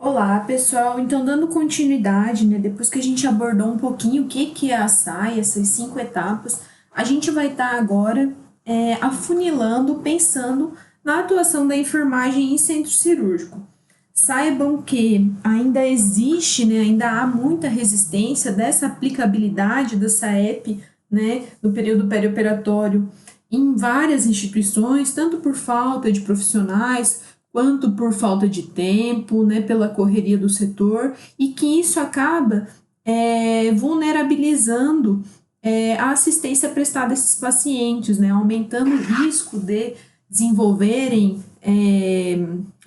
Olá, pessoal. Então, dando continuidade, né, depois que a gente abordou um pouquinho o que é a SAI, essas 5 etapas, a gente vai estar agora afunilando, pensando na atuação da enfermagem em centro cirúrgico. Saibam que ainda existe, né, ainda há muita resistência dessa aplicabilidade da SAEP, né, no período perioperatório em várias instituições, tanto por falta de profissionais, quanto por falta de tempo, né, pela correria do setor, e que isso acaba vulnerabilizando a assistência prestada a esses pacientes, né, aumentando o risco de desenvolverem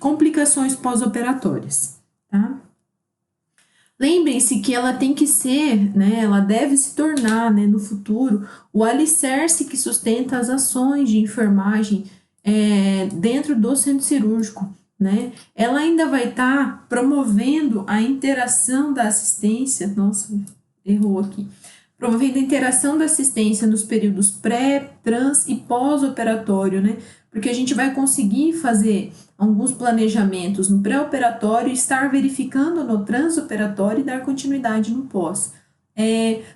complicações pós-operatórias, tá? Lembrem-se que ela tem que ser, né, ela deve se tornar, né, no futuro, o alicerce que sustenta as ações de enfermagem dentro do centro cirúrgico, né? Ela ainda vai estar promovendo a interação da assistência, nossa, errou aqui, promovendo a interação da assistência nos períodos pré, trans e pós-operatório, né? Porque a gente vai conseguir fazer alguns planejamentos no pré-operatório, estar verificando no transoperatório e dar continuidade no pós.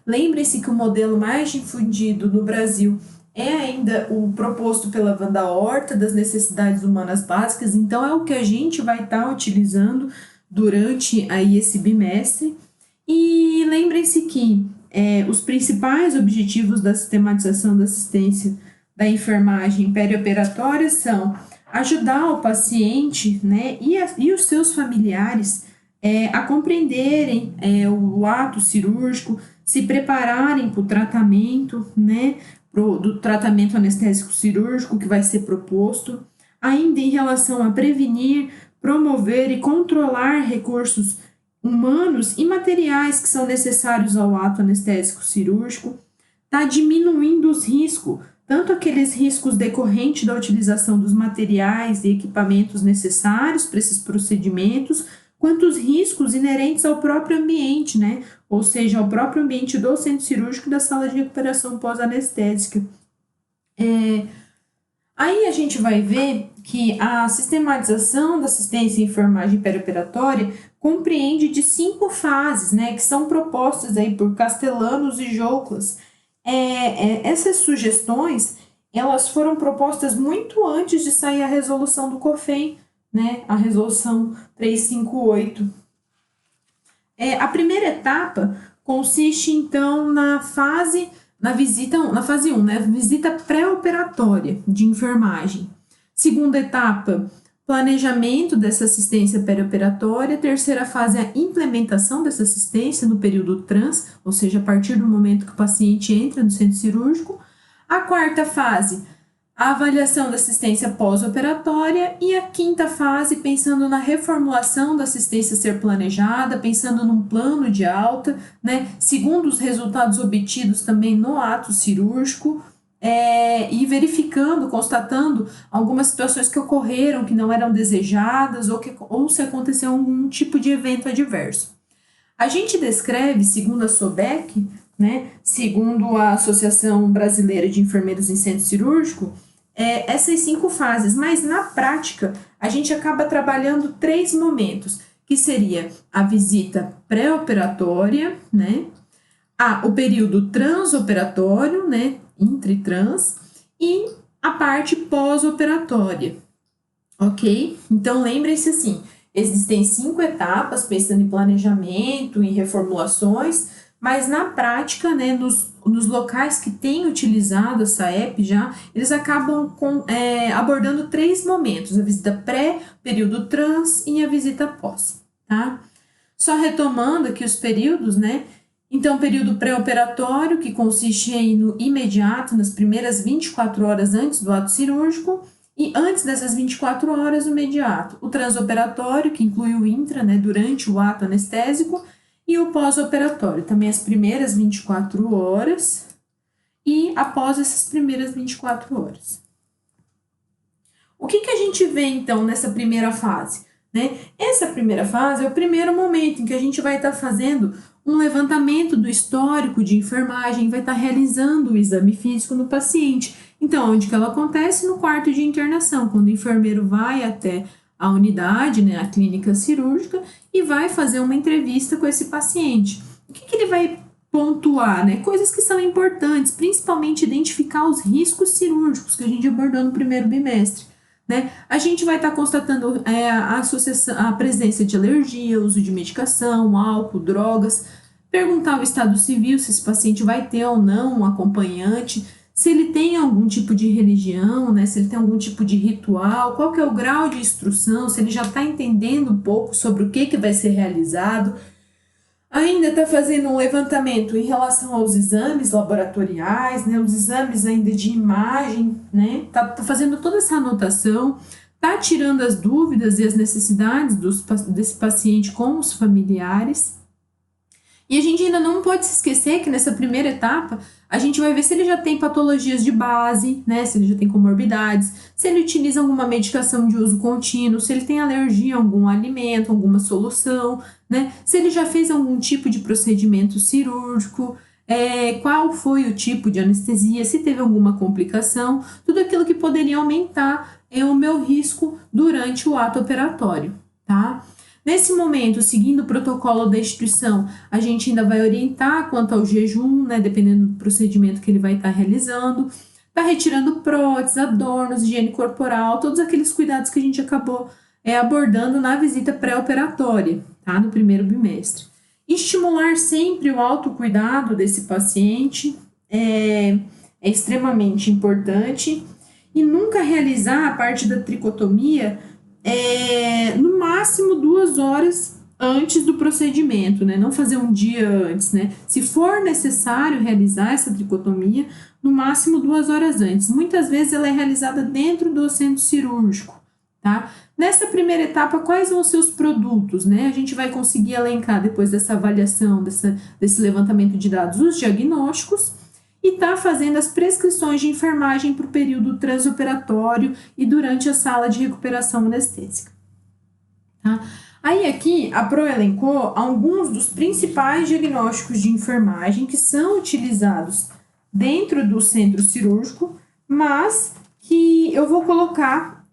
Lembre-se que o modelo mais difundido no Brasil é ainda o proposto pela Wanda Horta, das necessidades humanas básicas, então é o que a gente vai estar utilizando durante aí esse bimestre. E lembrem-se que os principais objetivos da sistematização da assistência da enfermagem perioperatória são ajudar o paciente, né, e os seus familiares a compreenderem o ato cirúrgico, se prepararem para o tratamento, né, do tratamento anestésico cirúrgico que vai ser proposto, ainda em relação a prevenir, promover e controlar recursos humanos e materiais que são necessários ao ato anestésico cirúrgico, está diminuindo os riscos, tanto aqueles riscos decorrentes da utilização dos materiais e equipamentos necessários para esses procedimentos, quanto os riscos inerentes ao próprio ambiente, né? Ou seja, ao próprio ambiente do centro cirúrgico e da sala de recuperação pós-anestésica. Aí a gente vai ver que a sistematização da assistência e enfermagem perioperatória compreende de 5 fases, né, que são propostas aí por Castellanos e Jouclas. Essas sugestões, elas foram propostas muito antes de sair a resolução do COFEM, né, a resolução 358. A primeira etapa consiste, então, na fase 1, né, visita pré-operatória de enfermagem. Segunda etapa, planejamento dessa assistência perioperatória. Terceira fase, a implementação dessa assistência no período trans, ou seja, a partir do momento que o paciente entra no centro cirúrgico. A quarta fase, a avaliação da assistência pós-operatória. E a quinta fase, pensando na reformulação da assistência ser planejada, pensando num plano de alta, né, segundo os resultados obtidos também no ato cirúrgico, e verificando, constatando algumas situações que ocorreram que não eram desejadas ou se aconteceu algum tipo de evento adverso. A gente descreve, segundo a SOBEC, né, segundo a Associação Brasileira de Enfermeiros em Centro Cirúrgico, essas 5 fases, mas na prática a gente acaba trabalhando 3 momentos, que seria a visita pré-operatória, né, o período transoperatório, né, intratrans, e a parte pós-operatória, ok? Então, lembrem-se assim, existem 5 etapas, pensando em planejamento, em reformulações, mas na prática, né, nos locais que têm utilizado essa app já, eles acabam abordando 3 momentos, a visita pré, período trans e a visita pós, tá? Só retomando aqui os períodos, né? Então, período pré-operatório, que consiste aí no imediato, nas primeiras 24 horas antes do ato cirúrgico, e antes dessas 24 horas, o imediato. O transoperatório, que inclui o intra, né, durante o ato anestésico, e o pós-operatório, também as primeiras 24 horas e após essas primeiras 24 horas. O que a gente vê, então, nessa primeira fase? Né? Essa primeira fase é o primeiro momento em que a gente vai estar fazendo um levantamento do histórico de enfermagem, vai estar realizando o exame físico no paciente. Então, onde que ela acontece? No quarto de internação, quando o enfermeiro vai até à unidade, né, à clínica cirúrgica, e vai fazer uma entrevista com esse paciente. O que ele vai pontuar, né? Coisas que são importantes, principalmente identificar os riscos cirúrgicos que a gente abordou no primeiro bimestre, né? A gente vai estar constatando a presença de alergia, uso de medicação, álcool, drogas, perguntar o estado civil, se esse paciente vai ter ou não um acompanhante, se ele tem algum tipo de religião, né? Se ele tem algum tipo de ritual, qual que é o grau de instrução, se ele já está entendendo um pouco sobre o que vai ser realizado. Ainda está fazendo um levantamento em relação aos exames laboratoriais, né, os exames ainda de imagem, né, tá fazendo toda essa anotação, tá tirando as dúvidas e as necessidades desse paciente com os familiares. E a gente ainda não pode se esquecer que nessa primeira etapa a gente vai ver se ele já tem patologias de base, né? Se ele já tem comorbidades, se ele utiliza alguma medicação de uso contínuo, se ele tem alergia a algum alimento, alguma solução, né? Se ele já fez algum tipo de procedimento cirúrgico, qual foi o tipo de anestesia, se teve alguma complicação, tudo aquilo que poderia aumentar o meu risco durante o ato operatório, tá? Nesse momento, seguindo o protocolo da instituição, a gente ainda vai orientar quanto ao jejum, né, dependendo do procedimento que ele vai estar realizando, tá retirando próteses, adornos, higiene corporal, todos aqueles cuidados que a gente acabou abordando na visita pré-operatória, tá, no primeiro bimestre. Estimular sempre o autocuidado desse paciente é extremamente importante e nunca realizar a parte da tricotomia no máximo 2 horas antes do procedimento, né? Não fazer um dia antes, né? Se for necessário realizar essa tricotomia, no máximo 2 horas antes. Muitas vezes ela é realizada dentro do centro cirúrgico, tá? Nessa primeira etapa, quais vão ser os produtos, né? A gente vai conseguir elencar, depois dessa avaliação, desse levantamento de dados, os diagnósticos, e está fazendo as prescrições de enfermagem para o período transoperatório e durante a sala de recuperação anestésica. Tá? Aí aqui a Pro elencou alguns dos principais diagnósticos de enfermagem que são utilizados dentro do centro cirúrgico, mas que eu vou colocar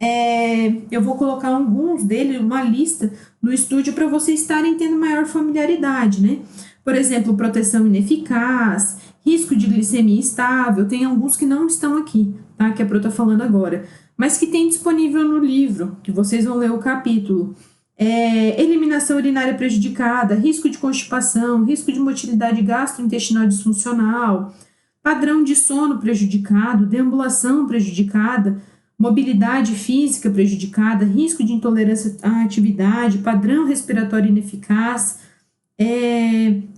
alguns deles, uma lista no estúdio para vocês estarem tendo maior familiaridade, né? Por exemplo, proteção ineficaz, risco de glicemia estável, tem alguns que não estão aqui, tá? Que a Pro tá falando agora, mas que tem disponível no livro, que vocês vão ler o capítulo. Eliminação urinária prejudicada, risco de constipação, risco de motilidade gastrointestinal disfuncional, padrão de sono prejudicado, deambulação prejudicada, mobilidade física prejudicada, risco de intolerância à atividade, padrão respiratório ineficaz,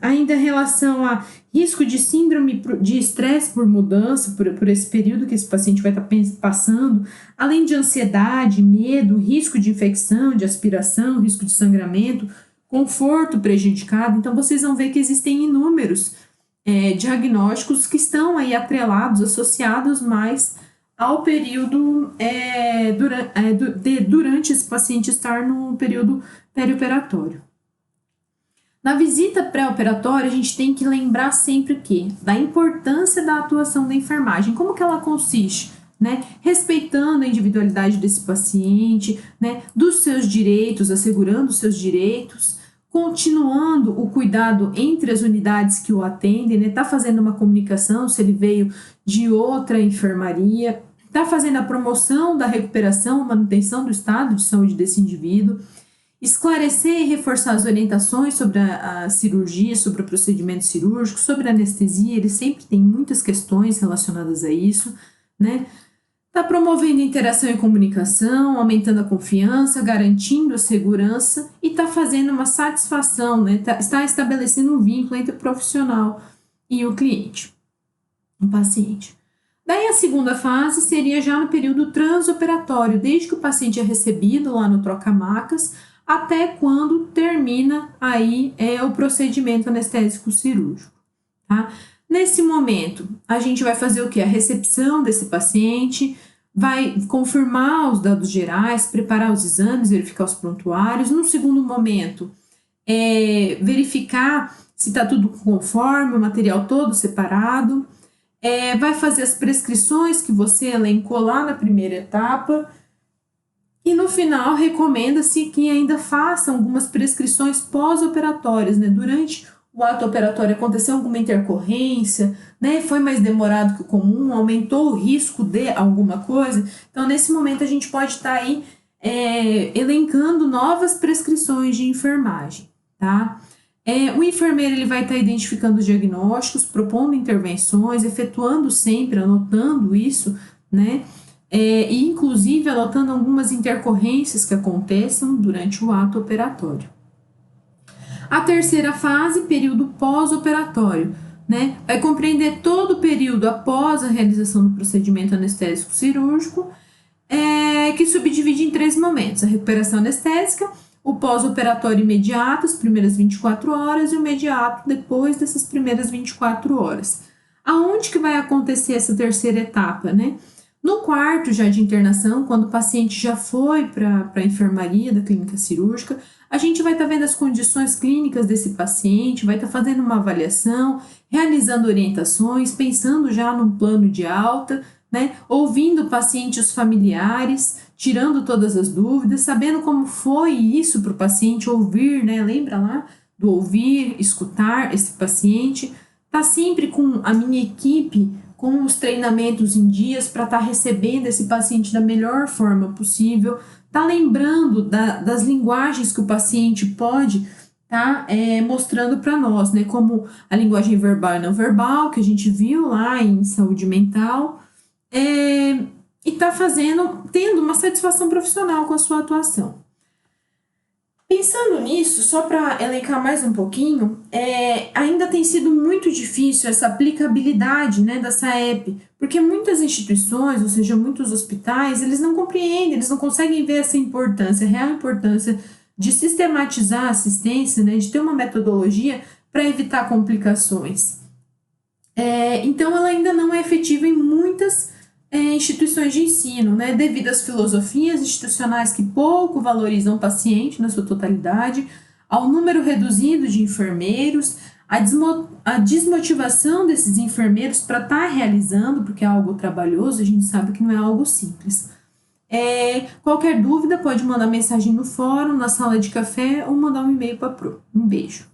ainda em relação a risco de síndrome de estresse por mudança, por esse período que esse paciente vai estar passando, além de ansiedade, medo, risco de infecção, de aspiração, risco de sangramento, conforto prejudicado. Então, vocês vão ver que existem inúmeros diagnósticos que estão aí atrelados, associados mais ao período durante esse paciente estar no período perioperatório. Na visita pré-operatória, a gente tem que lembrar sempre da importância da atuação da enfermagem, como que ela consiste, né? Respeitando a individualidade desse paciente, né? Dos seus direitos, assegurando os seus direitos, continuando o cuidado entre as unidades que o atendem, né? Tá fazendo uma comunicação se ele veio de outra enfermaria, tá fazendo a promoção da recuperação, manutenção do estado de saúde desse indivíduo, esclarecer e reforçar as orientações sobre a cirurgia, sobre o procedimento cirúrgico, sobre a anestesia, ele sempre tem muitas questões relacionadas a isso, né? Está promovendo interação e comunicação, aumentando a confiança, garantindo a segurança e está fazendo uma satisfação, né? Está estabelecendo um vínculo entre o profissional e o cliente, o paciente. Daí a segunda fase seria já no período transoperatório, desde que o paciente é recebido lá no troca-macas, até quando termina aí o procedimento anestésico cirúrgico, tá? Nesse momento, a gente vai fazer o quê? A recepção desse paciente, vai confirmar os dados gerais, preparar os exames, verificar os prontuários. No segundo momento, verificar se está tudo conforme, o material todo separado. Vai fazer as prescrições que você elencou lá na primeira etapa. E no final, recomenda-se que ainda faça algumas prescrições pós-operatórias, né? Durante o ato operatório aconteceu alguma intercorrência, né? Foi mais demorado que o comum, aumentou o risco de alguma coisa. Então, nesse momento, a gente pode estar aí elencando novas prescrições de enfermagem, tá? O enfermeiro ele vai estar identificando os diagnósticos, propondo intervenções, efetuando sempre, anotando isso, né? E inclusive anotando algumas intercorrências que aconteçam durante o ato operatório. A terceira fase, período pós-operatório, né? Vai compreender todo o período após a realização do procedimento anestésico cirúrgico, que subdivide em 3 momentos: a recuperação anestésica, o pós-operatório imediato, as primeiras 24 horas, e o imediato depois dessas primeiras 24 horas. Aonde que vai acontecer essa terceira etapa, né? No quarto já de internação, quando o paciente já foi para a enfermaria da clínica cirúrgica, a gente vai estar vendo as condições clínicas desse paciente, vai estar fazendo uma avaliação, realizando orientações, pensando já num plano de alta, né? Ouvindo o paciente e os familiares, tirando todas as dúvidas, sabendo como foi isso para o paciente ouvir, né? Lembra lá do ouvir, escutar esse paciente? Tá sempre com a minha equipe, com os treinamentos em dias para estar recebendo esse paciente da melhor forma possível, tá lembrando das linguagens que o paciente pode mostrando para nós, né? Como a linguagem verbal e não verbal, que a gente viu lá em saúde mental, e tá tendo uma satisfação profissional com a sua atuação. Pensando nisso, só para elencar mais um pouquinho, ainda tem sido muito difícil essa aplicabilidade, né, da SAEP, porque muitas instituições, ou seja, muitos hospitais, eles não compreendem, eles não conseguem ver essa importância, a real importância de sistematizar a assistência, né, de ter uma metodologia para evitar complicações. Então, ela ainda não é efetiva em muitas instituições de ensino, né, devido às filosofias institucionais que pouco valorizam o paciente na sua totalidade, ao número reduzido de enfermeiros, a desmotivação desses enfermeiros para estar realizando, porque é algo trabalhoso, a gente sabe que não é algo simples. Qualquer dúvida pode mandar mensagem no fórum, na sala de café ou mandar um e-mail para a Pro. Um beijo.